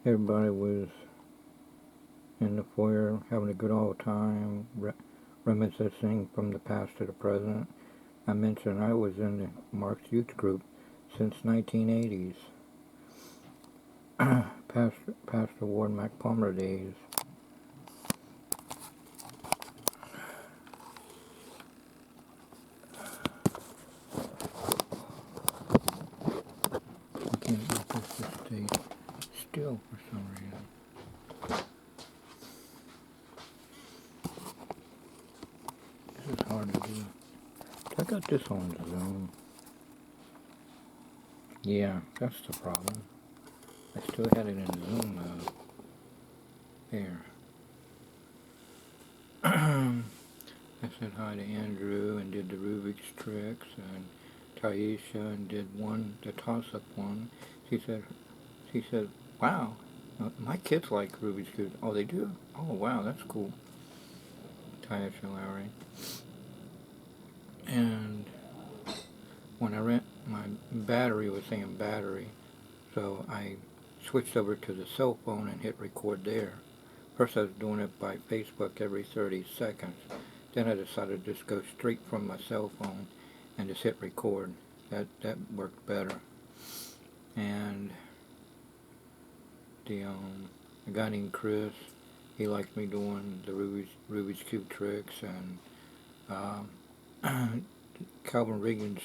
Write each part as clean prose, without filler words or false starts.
Everybody was in the foyer having a good old time, reminiscing from the past to the present. I mentioned I was in the Mark's youth group since 1980s, Pastor Ward MacPalmer days. I can't get this to stay still for some reason. This is hard to do. I got this on Zoom. Yeah, that's the problem. I still had it in Zoom mode. There. I said hi to Andrew and did the Rubik's tricks, and Taisha and did the toss-up one. She said, she said, wow, my kids like Rubik's cubes. Oh, they do? Oh, wow, that's cool. Taisha Lowry. And when I ran, my battery was saying battery, so I switched over to the cell phone and hit record there. First I was doing it by Facebook every 30 seconds. Then I decided to just go straight from my cell phone and just hit record. That worked better. And a guy named Chris, he liked me doing the Rubik's Cube tricks, and Calvin Regan's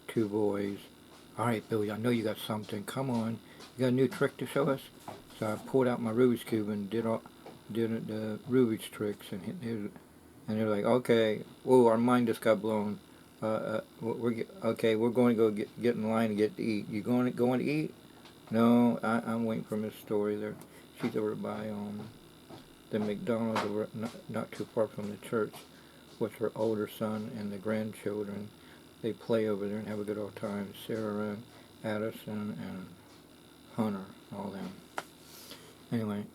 two boys. All right, Billy, I know you got something. Come on, you got a new trick to show us? So I pulled out my Rubik's Cube and did the Rubik's tricks, and they're like, okay, whoa, our mind just got blown. Okay, we're going to go get in line and get to eat. You going to eat? No, I'm waiting for Miss Story there. She's over by the McDonald's over not too far from the church with her older son and the grandchildren. They play over there and have a good old time. Sarah and Addison and Hunter, all them. Anyway,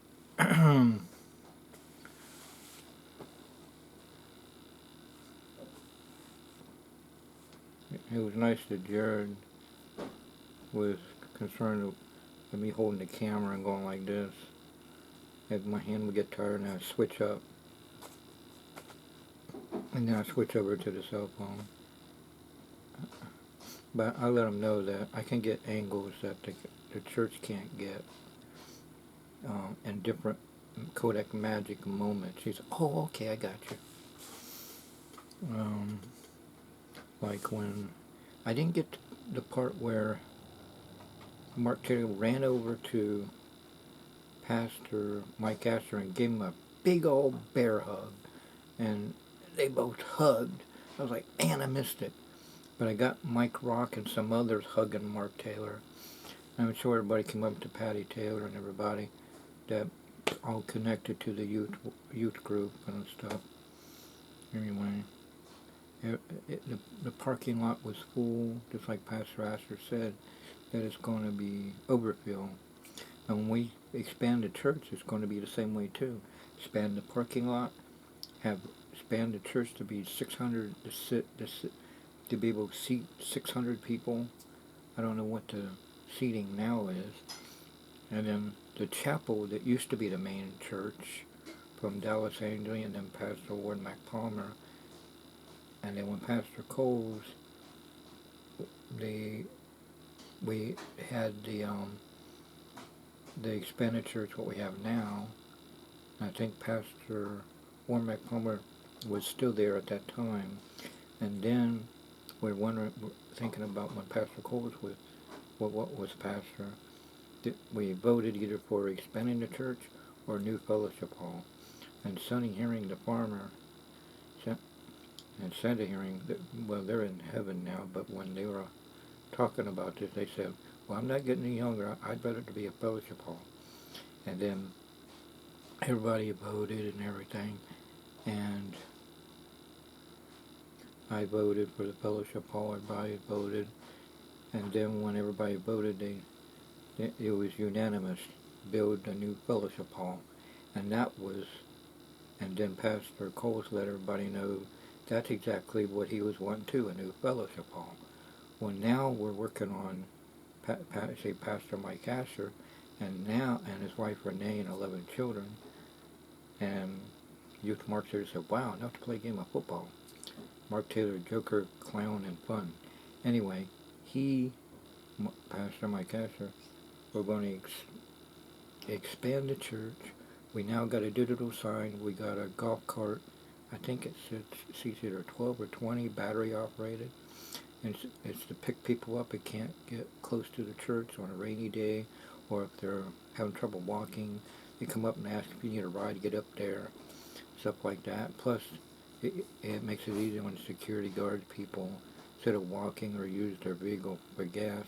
it was nice that Jared was concerned with me holding the camera and going like this. As my hand would get tired and I'd switch up. And then I'd switch over to the cell phone. But I let him know that I can get angles that the church can't get, in different Kodak Magic moments. He said, oh, okay, I got you. Like when I didn't get to the part where Mark Taylor ran over to Pastor Mike Astor and gave him a big old bear hug, and they both hugged. I was like, man, I missed it. But I got Mike Rock and some others hugging Mark Taylor. I'm sure everybody came up to Patty Taylor and everybody that all connected to the youth group and stuff. Anyway, the parking lot was full, just like Pastor Astor said, that it's going to be overfill. And when we expand the church, it's going to be the same way too. Expand the parking lot, expand the church to be 600 to be able to seat 600 people. I don't know what the seating now is. And then the chapel that used to be the main church from Dallas Angley, and then Pastor Ward MacPalmer, and then when Pastor Coles, we had the expanded church what we have now. I think Pastor Ward MacPalmer was still there at that time, and then we're thinking about when Pastor Coles was what was pastor. We voted either for expanding the church or new fellowship hall. And Sonny Herring, the farmer, and Santa Herring, well, they're in heaven now, but when they were talking about this, they said, well, I'm not getting any younger. I'd better to be a fellowship hall. And then everybody voted and everything, and I voted for the fellowship hall. Everybody voted, and then when everybody voted, it was unanimous. Build a new fellowship hall, and and then Pastor Coles let everybody know that's exactly what he was wanting too, a new fellowship hall. Well, now we're working on, Pastor Mike Asher and his wife Renee and 11 children. And Youth Mark Taylor said, "Wow, enough to play a game of football." Mark Taylor, joker, clown, and fun. Anyway, Pastor Mike Asher, we're going to expand the church. We now got a digital sign. We got a golf cart. I think it's either 12 or 20, battery operated. And it's to pick people up that can't get close to the church on a rainy day, or if they're having trouble walking, they come up and ask if you need a ride to get up there, stuff like that. Plus, it makes it easy when security guards people, instead of walking or use their vehicle for gas,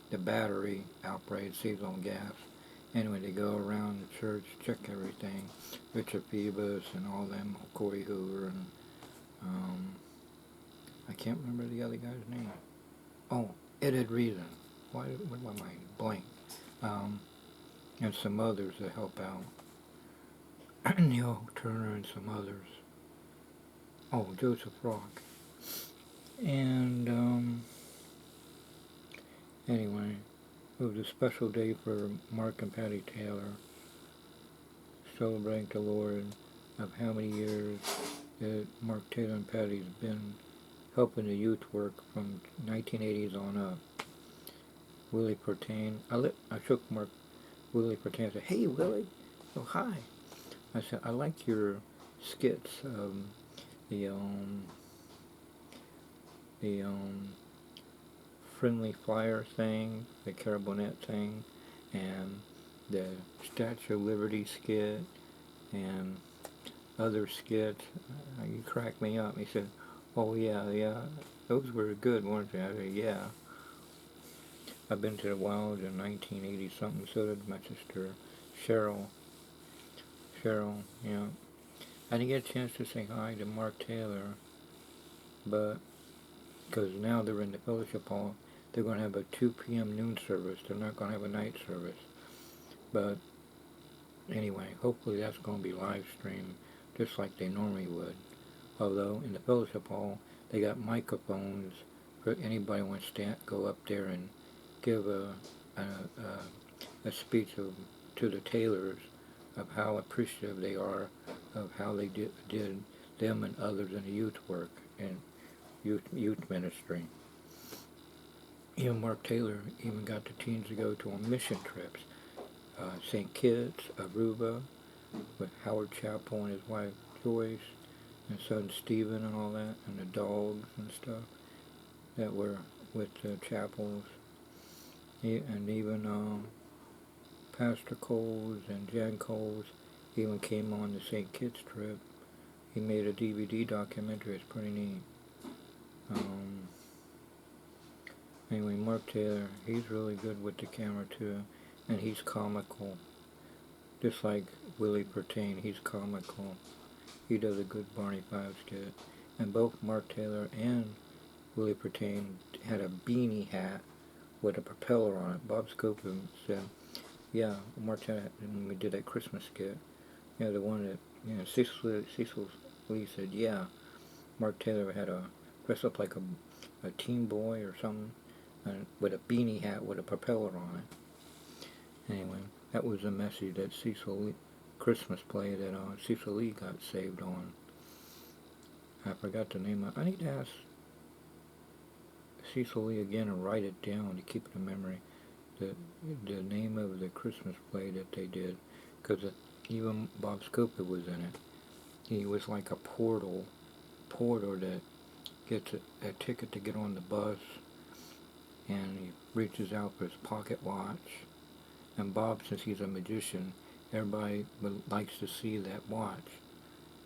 the battery operated saves on gas. Anyway, they go around the church, check everything. Richard Phoebus and all them, Corey Hoover, and I can't remember the other guy's name. Oh, Ed Reason. Why am I blank? And some others that help out. Neil Turner and some others. Oh, Joseph Rock. And anyway, it was a special day for Mark and Patty Taylor, celebrating the Lord of how many years that Mark Taylor and Patty's been helping the youth work from 1980s on up. Willie Pertain, I shook Willie Pertain. I said, "Hey, Willie." "Oh, hi." I said, "I like your skits, the friendly flyer thing, the Carabonet thing, and the Statue of Liberty skit, and other skits. You cracked me up." He said, "Oh yeah, those were good, weren't they?" I said, "Yeah. I've been to the Wild in 1980 something, so did my sister Cheryl. Yeah. I didn't get a chance to say hi to Mark Taylor, but because now they're in the fellowship hall, they're going to have a 2 p.m. noon service. They're not going to have a night service. But anyway, hopefully that's going to be live streamed just like they normally would. Although in the fellowship hall, they got microphones for anybody who wants to go up there and give a speech to the Taylors of how appreciative they are of how they did them and others in the youth work and youth ministry. Mark Taylor even got the teens to go on mission trips. St. Kitts, Aruba, with Howard Chapel and his wife Joyce, and son Stephen and all that, and the dogs and stuff that were with the chapels. And even Pastor Coles and Jan Coles even came on the St. Kitts trip. He made a DVD documentary. It's pretty neat. Anyway, Mark Taylor, he's really good with the camera too, and he's comical. Just like Willie Pertain, he's comical. He does a good Barney Fife skit. And both Mark Taylor and Willie Pertain had a beanie hat with a propeller on it. Bob Scofield said, "Yeah, Mark Taylor," when we did that Christmas skit, the one that, Cecil Lee said, "Yeah, Mark Taylor had dressed up like a teen boy or something, with a beanie hat with a propeller on it." Anyway, that was a message that Cecil Lee, Christmas play that Cecil Lee got saved on. I forgot the name of it. I need to ask Cecil Lee again and write it down to keep it in memory. The name of the Christmas play that they did, because even Bob Scofield was in it. He was like a porter that gets a ticket to get on the bus, and he reaches out for his pocket watch. And Bob, since he's a magician, everybody likes to see that watch.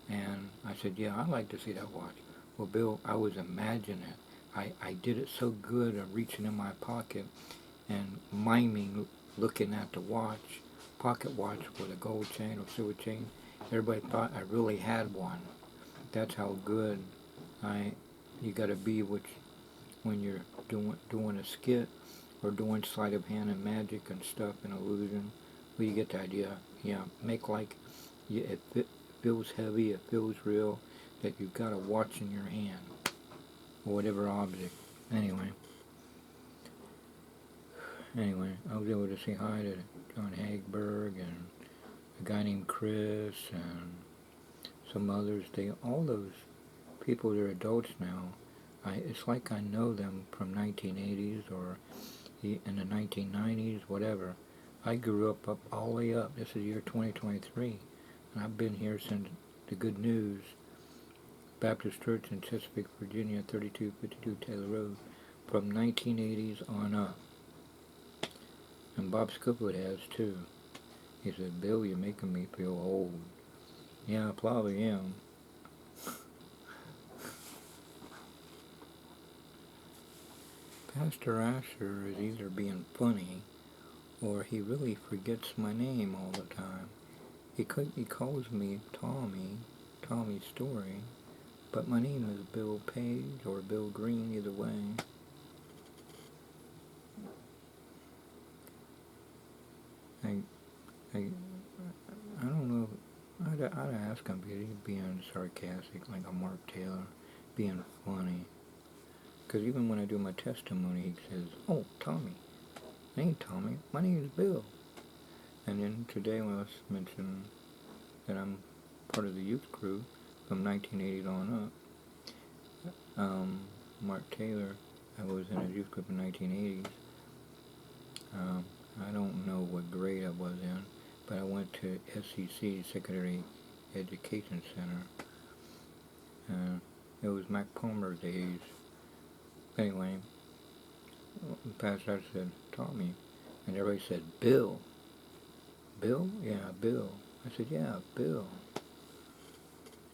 And I said, "Yeah, I'd like to see that watch." "Well, Bill, I was imagining it. I did it so good of reaching in my pocket and miming looking at the watch, pocket watch with a gold chain or silver chain. Everybody thought I really had one." That's how good you got to be when you're doing a skit or doing sleight of hand and magic and stuff and illusion. Well, you get the idea. Yeah, make like it feels heavy, it feels real, that you've got a watch in your hand or whatever object. Anyway, Anyway, I was able to say hi to John Hagberg and a guy named Chris and some others. All those people, they're adults now. It's like I know them from 1980s or in the 1990s, whatever. I grew up all the way up. This is year 2023, and I've been here since the Good News Baptist Church in Chesapeake, Virginia, 3252 Taylor Road, from 1980s on up. And Bob Scoopwood has too. He said, "Bill, you're making me feel old." Yeah, I probably am. Pastor Asher is either being funny or he really forgets my name all the time. He calls me Tommy Story, but my name is Bill Page or Bill Green, either way. I don't know. I'd ask him, but he's being sarcastic, like a Mark Taylor, being funny. Because even when I do my testimony, he says, "Oh, Tommy. My name's Tommy. My name is Bill." And then today when I was mentioning that I'm part of the youth crew from 1980 on up, Mark Taylor, I was in a youth group in 1980s. I don't know what grade I was in, but I went to SEC, Secondary Education Center. It was Mac Palmer's days. Anyway, the pastor said, "Tommy," and everybody said, "Bill." "Bill?" "Yeah, Bill." I said, "Yeah, Bill."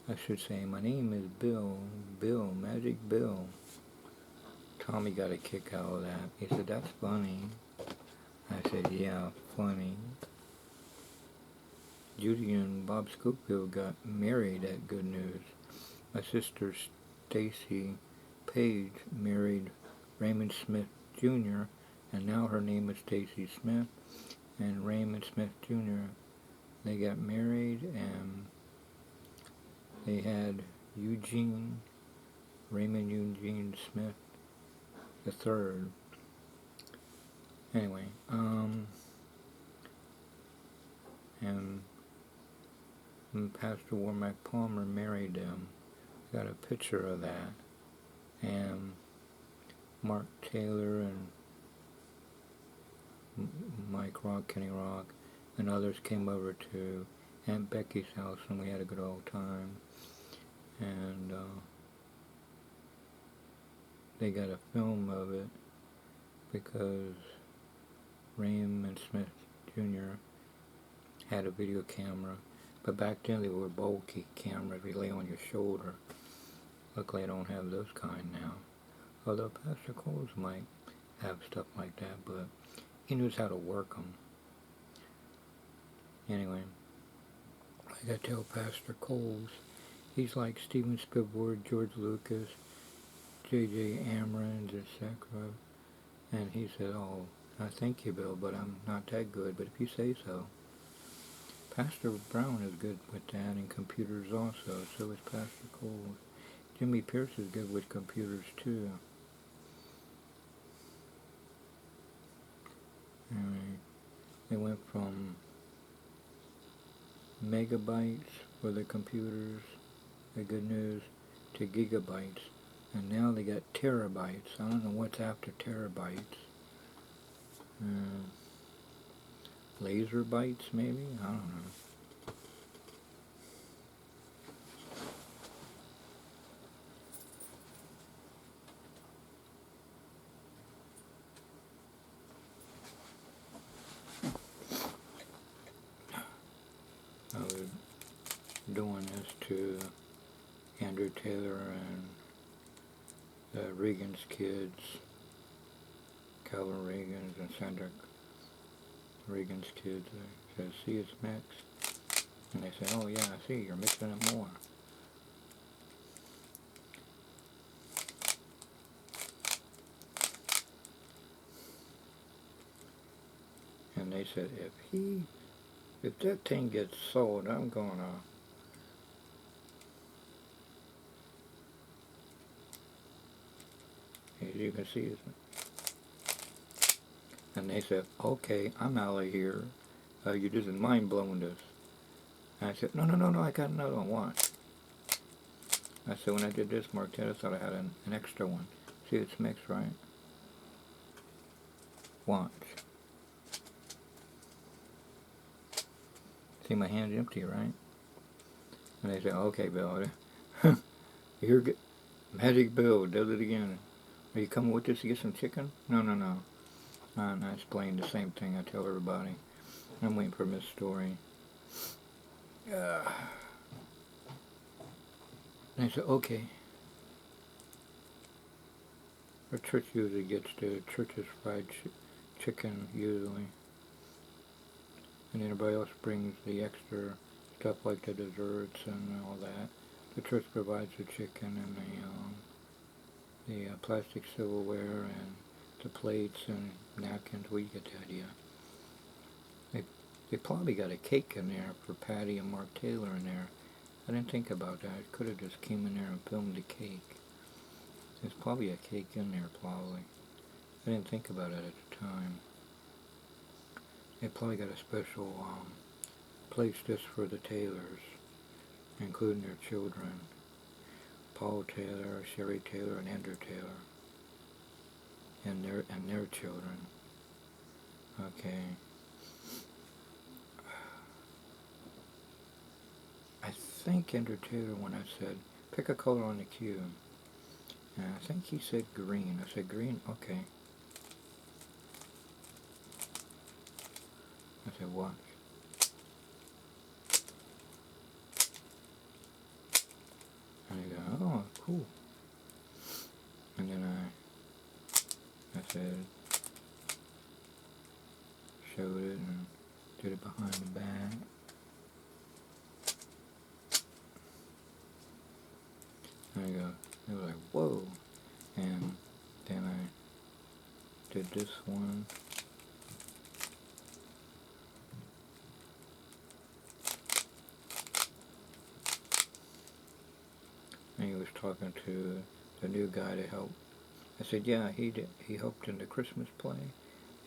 I should say, "My name is Bill. Bill, Magic Bill." Tommy got a kick out of that. He said, "That's funny." I said, "Yeah, funny." Judy and Bob Schofield got married at Good News. My sister Stacy Page married Raymond Smith Jr., and now her name is Stacy Smith. And Raymond Smith Jr., they got married, and they had Raymond Eugene Smith the third. Anyway, and Pastor Warmack Palmer married them. Got a picture of that. And Mark Taylor and Mike Rock, Kenny Rock, and others came over to Aunt Becky's house, and we had a good old time. And they got a film of it because Raymond Smith Jr. had a video camera, but back then they were bulky cameras. They lay on your shoulder. Luckily I don't have those kind now. Although Pastor Coles might have stuff like that, but he knows how to work them. Anyway, like I tell Pastor Coles, he's like Steven Spielberg, George Lucas, J.J. Abrams, etc. And he said, "Oh, I thank you, Bill, but I'm not that good, but if you say so." Pastor Brown is good with that, and computers also, so is Pastor Coles. Jimmy Pierce is good with computers too. Anyway, they went from megabytes for the computers, the Good News, to gigabytes. And now they got terabytes. I don't know what's after terabytes. Laser bytes, maybe? I don't know. I was doing this to Andrew Taylor and the Reagan's kids, Calvin Reagan's and Sandra Reagan's kids. I said, "See, it's mixed." And they said, "Oh yeah, I see, you're mixing it more." And they said, if that thing gets sold, I'm gonna. As you can see, And they said, okay, I'm out of here. You just mind blowing this. And I said, no, no, no, no, I got another one. Watch. I said, when I did this, Marquette, I thought I had an extra one. See, it's mixed, right? Watch. See, my hand's empty, right? And they said, okay, Bill. You're good. Magic Bill does it again. Are you coming with us to get some chicken? No, no, no. And I explained the same thing I tell everybody. I'm waiting for Miss Story. And I said, okay. Our church usually gets the church's fried chicken, usually. And everybody else brings the extra stuff like the desserts and all that. The church provides the chicken and the plastic silverware and the plates and napkins. We get the idea. They probably got a cake in there for Patty and Mark Taylor in there. I didn't think about that. I could have just came in there and filmed the cake. There's probably a cake in there, probably. I didn't think about it at the time. They probably got a special place just for the Taylors, including their children. Paul Taylor, Sherry Taylor, and Andrew Taylor. And their children. Okay. I think Andrew Taylor, when I said, pick a color on the cue. And I think he said green. I said green? Okay. I said watch. And he goes, oh, cool. And then I said, showed it and did it behind the back. And I go, they were like, whoa. And then I did this one. And he was talking to the new guy to help. I said, yeah, he did. He helped in the Christmas play.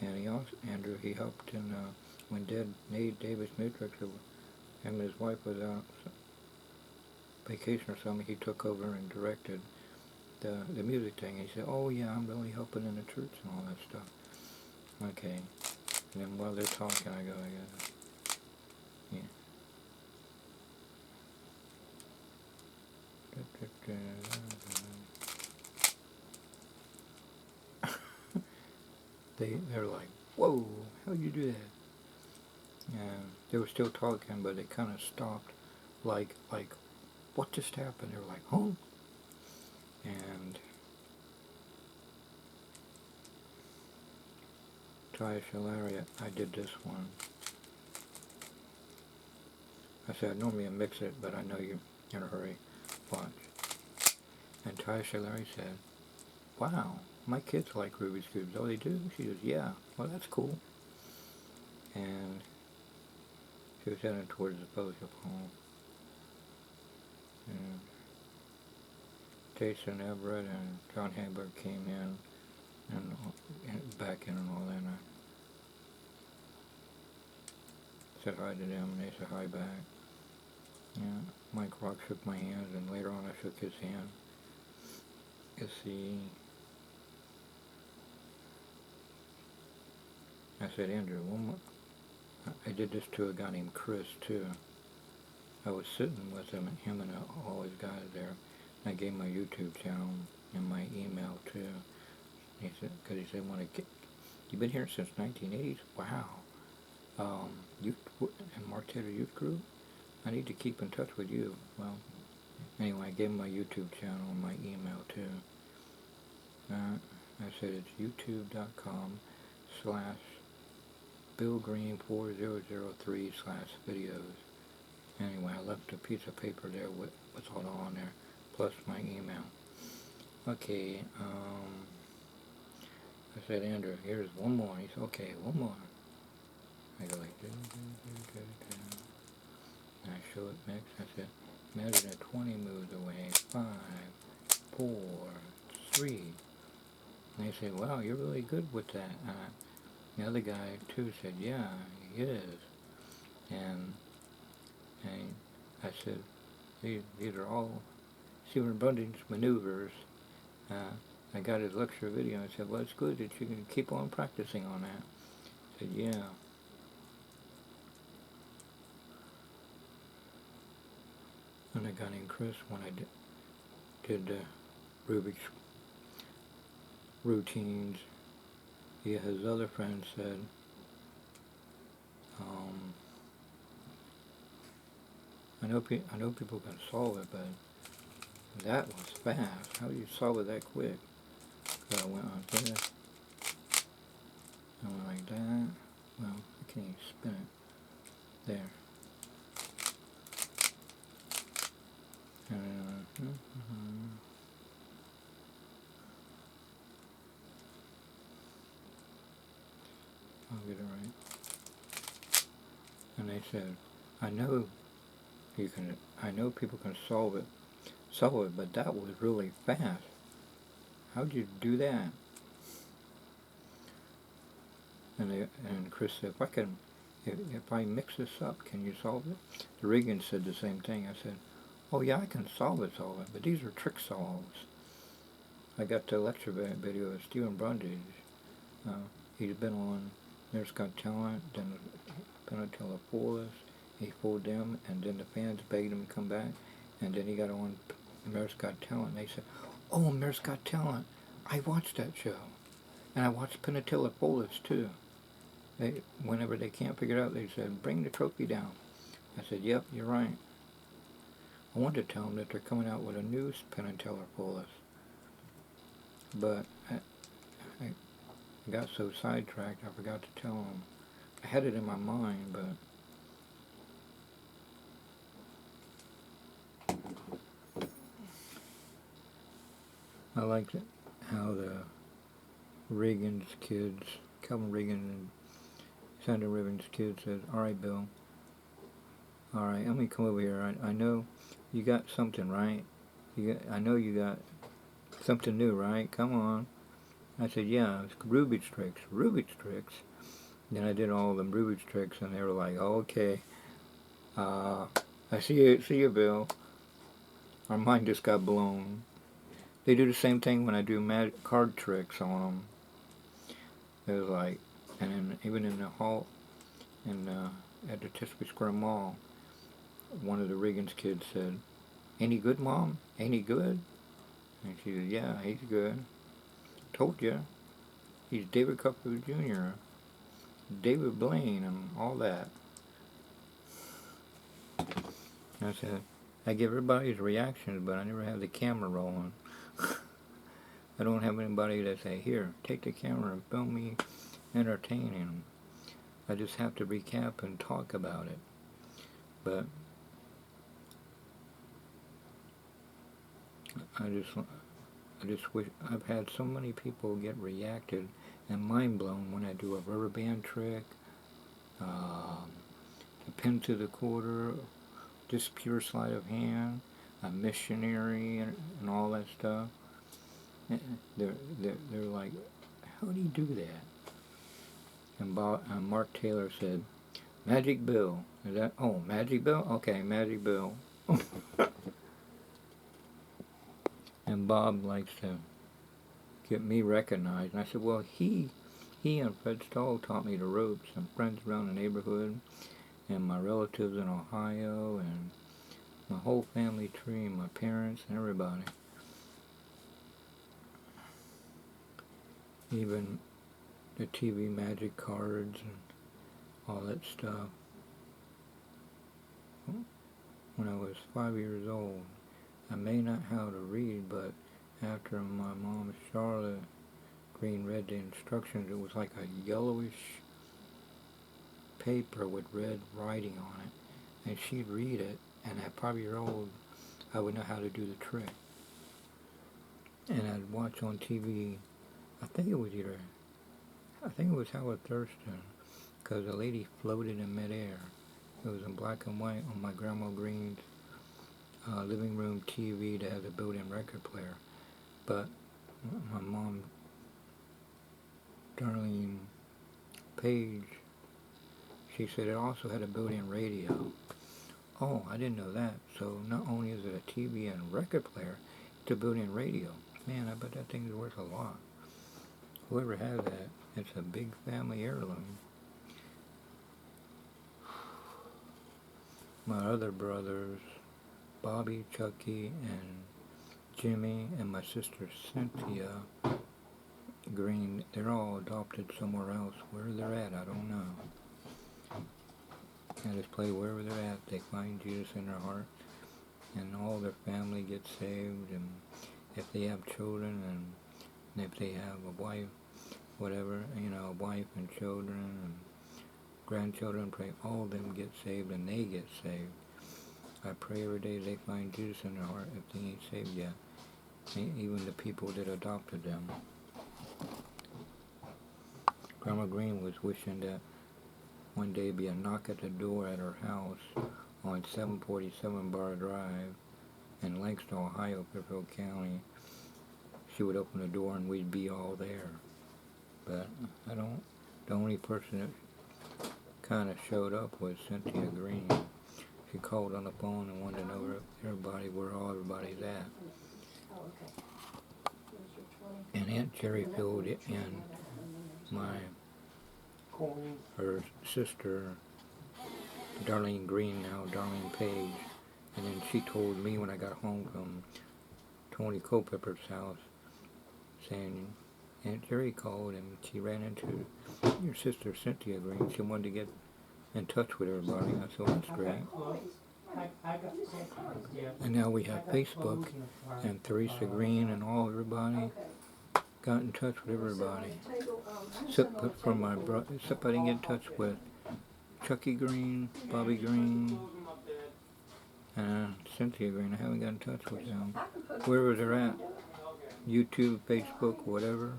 And he also, Andrew, he helped in, when Nate Davis Matrix, him and his wife was out vacation or something, he took over and directed the music thing. He said, oh yeah, I'm really helping in the church and all that stuff. Okay. And then while they're talking, I go, yeah. They're like, whoa, how'd you do that? And they were still talking, but it kind of stopped, like, what just happened? They were like, oh. And Ty Shalaria, I did this one. I said, normally I mix it, but I know you're in a hurry. Watch. And Ty Shalaria said, wow, my kids like Rubik's Cubes. Oh, they do? She goes, yeah. Well, that's cool. And she was heading towards the fellowship hall. And Jason Everett and John Hamburg came in and back in and all that. And I said hi to them, and they said hi back. Yeah, Mike Rock shook my hand, and later on I shook his hand. Let's see. I said, Andrew, one more. I did this to a guy named Chris, too. I was sitting with him and all his guys there. And I gave him my YouTube channel and my email, too. He said, because he said, you've been here since 1980s? Wow. Youth and Mark Taylor Youth Group? I need to keep in touch with you. Well, anyway, I gave him my YouTube channel and my email, too. I said it's youtube.com/BillGreen4003/videos. Anyway, I left a piece of paper there with what's all on there, plus my email. Okay, I said, Andrew, here's one more. He said, okay, one more. I go like, and I show it next. I said, imagine that 20 moves away. 5, 4, 3. And they say, wow, you're really good with that. The other guy too said, yeah, he is. And, and I said, these are all Stephen Bundy's maneuvers. Uh, I got his lecture video. I said, well, it's good that you can keep on practicing on that. I said, yeah. And a guy named Chris, when I did Rubik's routines, his other friend said, I know people can solve it, but that was fast. How do you solve it that quick? So I went like this, I went like that. Well, I can't even spin it. There. I'll get it right. And they said, I know people can solve it, but that was really fast. How'd you do that? And Chris said, if I mix this up, can you solve it? The Regan said the same thing. I said, oh yeah, I can solve it, but these are trick solves. I got the lecture video of Stephen Brundage. He's been on Nurse Got Talent, then Penatella Force. He fooled them, and then the fans begged him to come back, and then he got on Nurse Got Talent. And they said, oh, Nurse Got Talent, I watched that show. And I watched Penatella Force too. Whenever they can't figure it out, they said, bring the trophy down. I said, yep, you're right. I wanted to tell them that they're coming out with a new Penn and Teller Force, but I got so sidetracked I forgot to tell them. I had it in my mind, but I liked it how the Reagan's kids, Calvin Regan and Sandra Reagan's kids said, all right, Bill, all right, let me come over here. I know you got something, right? I know you got something new, right? Come on. I said, yeah, it's Rubik's tricks. Rubik's tricks. Then I did all them Rubik's tricks, and they were like, oh, okay. I see you, Bill. Our mind just got blown. They do the same thing when I do magic card tricks on them. It was like, and then even in the hall, at the Tisby Square Mall, one of the Reagan's kids said, any good, Mom? Any good? And she said, yeah, he's good. Told you. He's David Copperfield Jr., David Blaine, and all that. I said, I give everybody's reactions, but I never have the camera rolling. I don't have anybody that say, here, take the camera and film me entertaining. I just have to recap and talk about it. But I just wish I've had so many people get reacted and mind blown when I do a rubber band trick, a pin to the quarter, just pure sleight of hand, a missionary, and all that stuff. They're like, how do you do that? And Mark Taylor said, Magic Bill. Is that? Oh, Magic Bill? Okay, Magic Bill. And Bob likes to get me recognized. And I said, well, he and Fred Stahl taught me the ropes, and friends around the neighborhood, and my relatives in Ohio, and my whole family tree, and my parents, and everybody. Even the TV magic cards and all that stuff. When I was 5 years old, I may not know how to read, but after my mom, Charlotte Green, read the instructions, it was like a yellowish paper with red writing on it. And she'd read it, and at 5-year-old, I would know how to do the trick. And I'd watch on TV, I think it was Howard Thurston, because a lady floated in midair. It was in black and white on my Grandma Green's living room TV that has a built-in record player. But my mom, Darlene Page, she said it also had a built-in radio. Oh, I didn't know that. So not only is it a TV and record player, it's a built-in radio. Man, I bet that thing's worth a lot. Whoever has that, it's a big family heirloom. My other brothers, Bobby, Chucky, and Jimmy, and my sister Cynthia Green, they're all adopted somewhere else. Where they're at, I don't know. I just play wherever they're at. They find Jesus in their heart, and all their family gets saved, and if they have children, and if they have a wife, whatever, a wife and children and grandchildren, pray all of them get saved and they get saved. I pray every day they find Jesus in their heart if they ain't saved yet. Even the people that adopted them. Grandma Green was wishing that one day be a knock at the door at her house on 747 Bar Drive in Langston, Ohio, Fairfield County. She would open the door and we'd be all there. But the only person that kind of showed up was Cynthia Green. She called on the phone and wanted to know where everybody's at. And Aunt Jerry filled it in her sister, Darlene Green, now Darlene Page. And then she told me when I got home from Tony Culpepper's house, saying, Aunt Jerry called and she ran into your sister Cynthia Green. She wanted to get in touch with everybody. I said, that's great. And now we have Facebook, and Theresa Green and everybody got in touch with everybody. Except I didn't get in touch with Chucky Green, Bobby Green, and Cynthia Green. I haven't got in touch with them. Wherever they're at, YouTube, Facebook, whatever.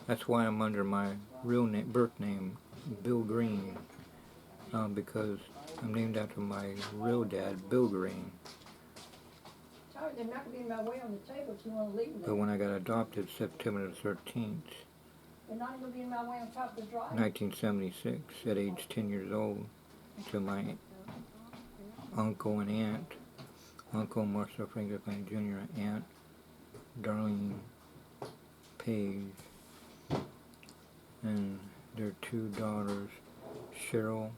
That's why I'm under my real name, birth name, Bill Green, because I'm named after my real dad, Bill Green. They're not going to be in my way on the table if you want to leave them. But when I got adopted, September the 13th, they're not going to be in my way on top of the drive. 1976, at age 10 years old, to my uncle and aunt, Uncle Marcel Franklin Jr., Aunt Darlene Page, and their two daughters, Cheryl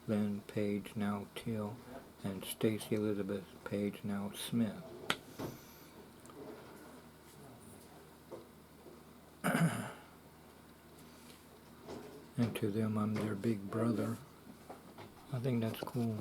Lynn Page, now Till, and Stacy Elizabeth Page, now Smith. And to them, I'm their big brother. I think that's cool.